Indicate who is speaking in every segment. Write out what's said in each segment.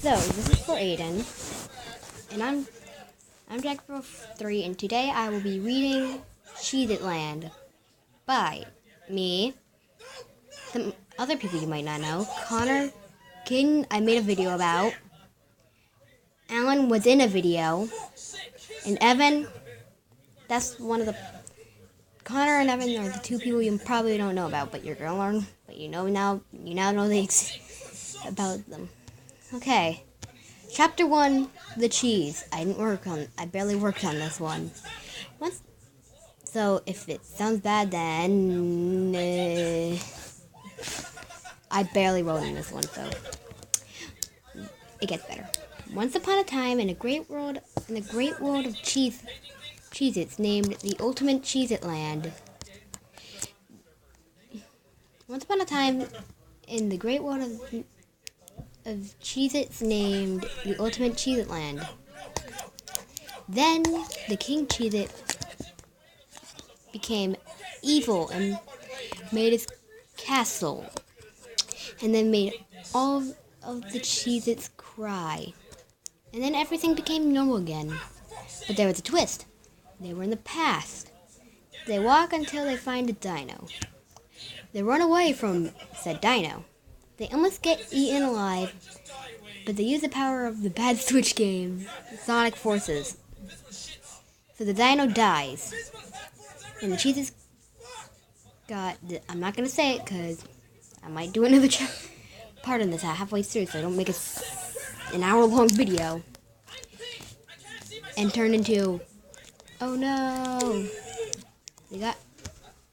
Speaker 1: So, this is for Aiden, and I'm Jack for 3, and today I will be reading Cheez Land by me, some other people you might not know, Connor, King, I made a video about, Alan was in a video, and Evan, that's one of the, Connor and Evan are the two people you probably don't know about, but you're gonna learn, but you now know about them. Okay. Chapter 1, the Cheez. I barely worked on this one. So if it sounds bad, then I barely wrote in this one, so it gets better. Once upon a time, in the great world of Cheez-Its, named the Ultimate Cheez-It Land. Once upon a time, in the great world of Cheez-Its, named the Ultimate Cheez-It Land. Then the King Cheez-It became evil and made his castle, and then made all of the Cheez-Its cry. And then everything became normal again. But there was a twist. They were in the past. They walk until they find a dino. They run away from said dino. They almost get eaten alive, but they use the power of the bad Switch game, Sonic Forces. So the dino dies. And the Cheez-Its I'm not going to say it because I might do another part on this halfway through, so I don't make an hour-long video. And turn into, oh no.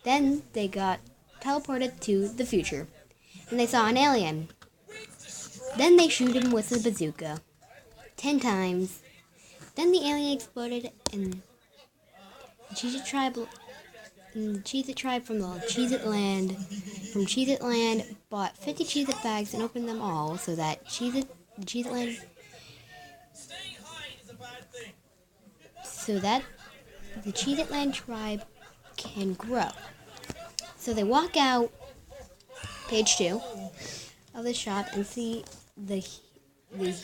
Speaker 1: Then they got teleported to the future. And they saw an alien. Then they shoot him with a bazooka 10 times. Then the alien exploded, and the Cheez-It tribe from the Cheez-It Land bought 50 Cheez-It bags and opened them all so that the Cheez-It Land tribe can grow. So they walk out, page 2 of the shop, and see the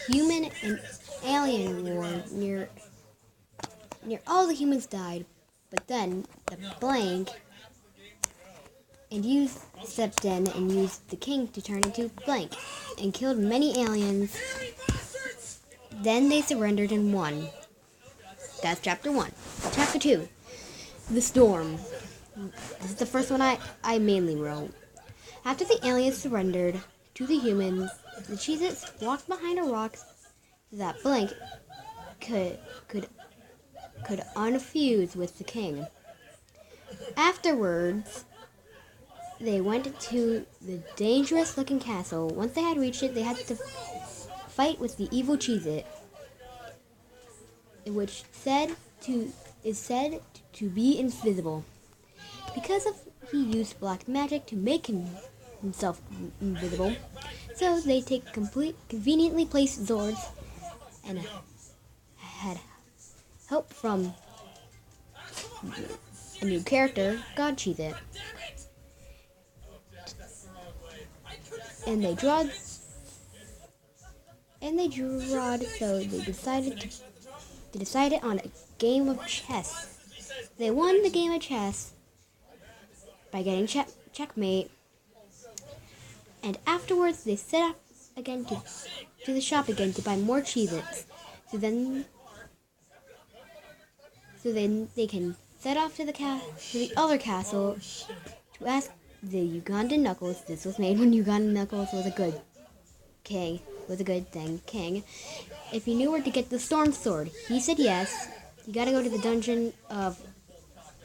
Speaker 1: human and alien war near all the humans died, but then the blank and stepped in and used the king to turn into blank and killed many aliens. Then they surrendered and won. That's chapter 1. Chapter 2, the storm. This is the first one I mainly wrote. After the aliens surrendered to the humans, the Cheez-Its walked behind a rock so that Blank could unfuse with the king. Afterwards, they went to the dangerous-looking castle. Once they had reached it, they had to fight with the evil Cheez-It, which is said to be invisible. Because he used black magic to make himself invisible, so they conveniently placed swords and had help from a new character, God Cheez-It. And they drawed, so they decided on a game of chess. They won the game of chess by getting checkmate, and afterwards they set off again to the shop again to buy more Cheez-Its. So then they can set off to the other castle to ask the Ugandan Knuckles. This was made when Ugandan Knuckles was a good king, if he knew where to get the Storm Sword. He said yes. You gotta go to the dungeon of,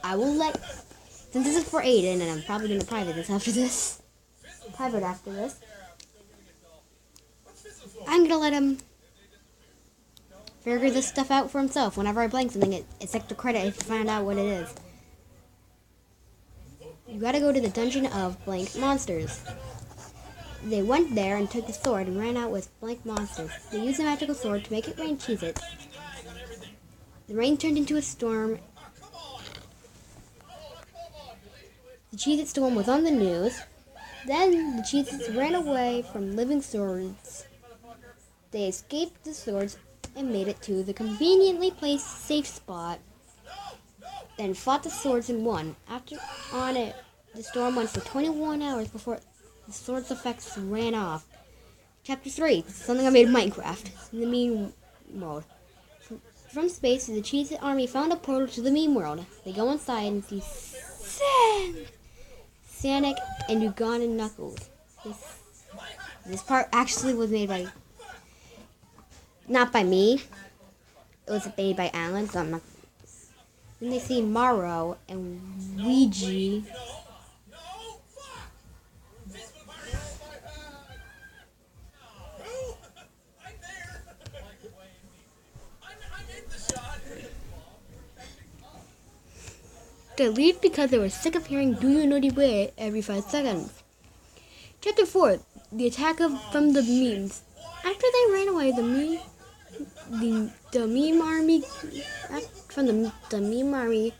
Speaker 1: since this is for Aiden, and I'm probably gonna private after this, I'm gonna let him figure this stuff out for himself. Whenever I blank something, it's extra credit if you find out what it is. You gotta go to the dungeon of blank monsters. They went there and took the sword and ran out with blank monsters. They used a magical sword to make it rain Cheez-Its. The rain turned into a storm. The Cheez-It storm was on the news. Then the Cheez-Its ran away from living swords They escaped the swords and made it to the conveniently placed safe spot, then fought the swords and won. The storm went for 21 hours before the sword's effects ran off. Chapter 3, something I made in Minecraft, the meme world. From space, the Cheez army found a portal to the meme world. They go inside and see Sonic and Ugandan Knuckles. This part actually was made by, not by me. It was made by Alan, so I'm not. Then they see Maro and Luigi. They leave because they were sick of hearing "Do you know the way" every 5 seconds. Chapter 4: The attack from the memes. After they ran away, the meme army from the meme army.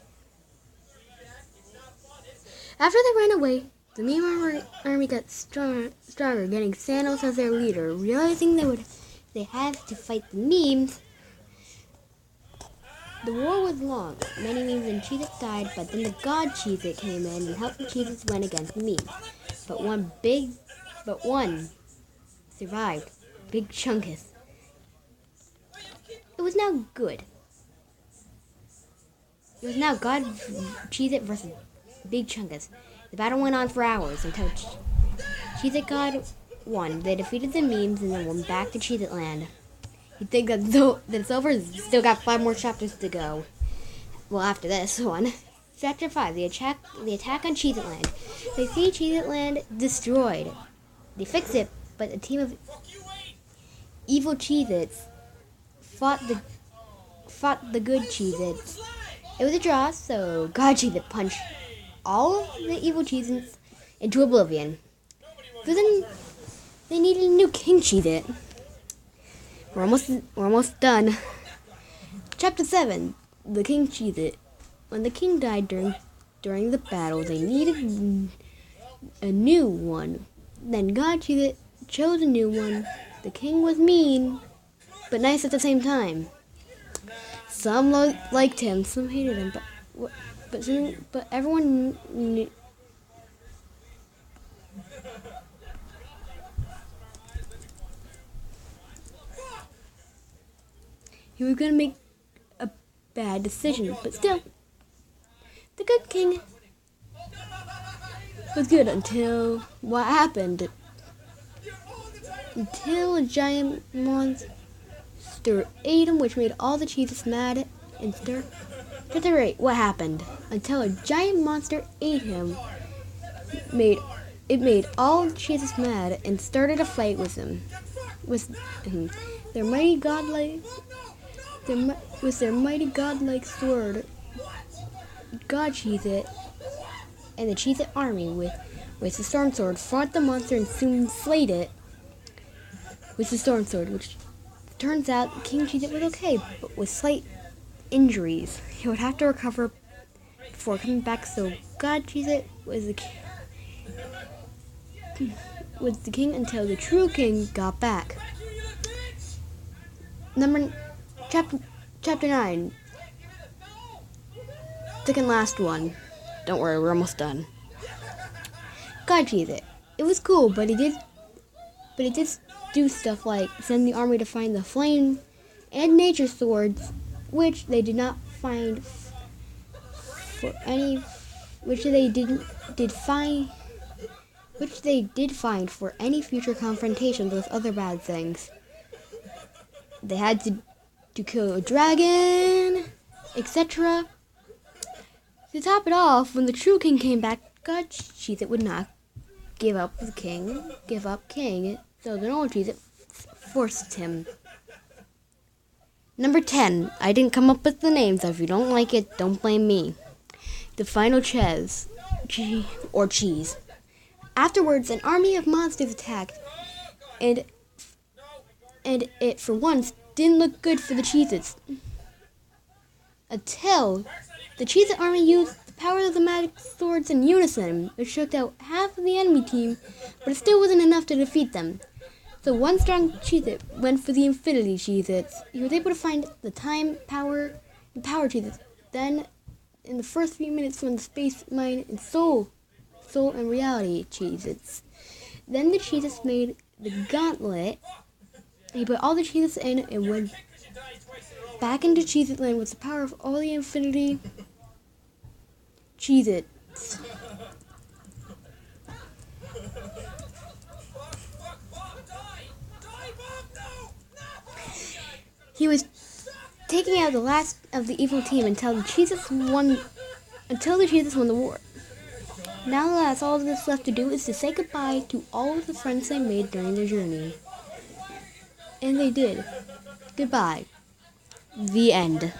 Speaker 1: After they ran away, the meme army got stronger, getting Thanos as their leader. Realizing they had to fight the memes. The war was long. Many memes and Cheez-Its died, but then the God Cheez-It came in and helped the Cheez-Its win against the memes. But one survived. Big Chunkus. It was now good. It was now God Cheez-It versus Big Chunkus. The battle went on for hours until Cheez-It God won. They defeated the memes and then went back to Cheez-It Land. You think that it's over? Still got 5 more chapters to go. Well, after this one. Chapter 5, the attack on Cheez-It Land. They see Cheez-It Land destroyed. They fix it, but a team of evil Cheez-Its fought the good Cheez-Its. It was a draw, so God Cheez-It punched all of the evil Cheez-Its into oblivion. So then they needed a new King Cheez-It. We're almost done. Chapter 7, the King Cheez-It. When the king died during the battle, they needed a new one. Then God Cheez-It chose a new one. The king was mean, but nice at the same time. Some liked him, some hated him, but everyone knew. He was going to make a bad decision, but still, the good king was good until what happened. Until a giant monster ate him, which made all the Cheez-Its mad and stir. Chapter 8, what happened? Until a giant monster ate him, it made all Cheez-Its mad and started a fight with him. Their mighty godlike sword, God Cheez-It and the Cheez-It army with the storm sword fought the monster and soon slayed it with the storm sword, which turns out King Cheez-It was okay, but with slight injuries. He would have to recover before coming back, so God Cheez-It was the king until the true king got back. Chapter 9. Second last one. Don't worry, we're almost done. God Cheez-It. It was cool, but he did do stuff like send the army to find the flame and nature swords, which they did not find which they did find for any future confrontations with other bad things. They had to kill a dragon, etc. To top it off, when the true king came back, God Cheez-It would not give up king, so the normal Cheez-It forced him. Number 10. I didn't come up with the names, so if you don't like it, don't blame me. The final Cheez. Afterwards, an army of monsters attacked, and it, for once, didn't look good for the Cheez-Its. Until the Cheez-It army used the power of the magic swords in unison, which took out half of the enemy team, but it still wasn't enough to defeat them. So one strong Cheez-It went for the Infinity Cheez-Its. He was able to find the time, power, and power Cheez-Its. Then, in the first few minutes, when the space, mind, and soul and reality Cheez-Its. Then the Cheez-Its made the gauntlet. He put all the Cheez-Its in and went back into Cheez-It Land with the power of all the Infinity Cheez-Its. He was taking out the last of the evil team until the Cheez-Its won the war. Now that's all that's left to do is to say goodbye to all of the friends they made during their journey. And they did. Goodbye. The end.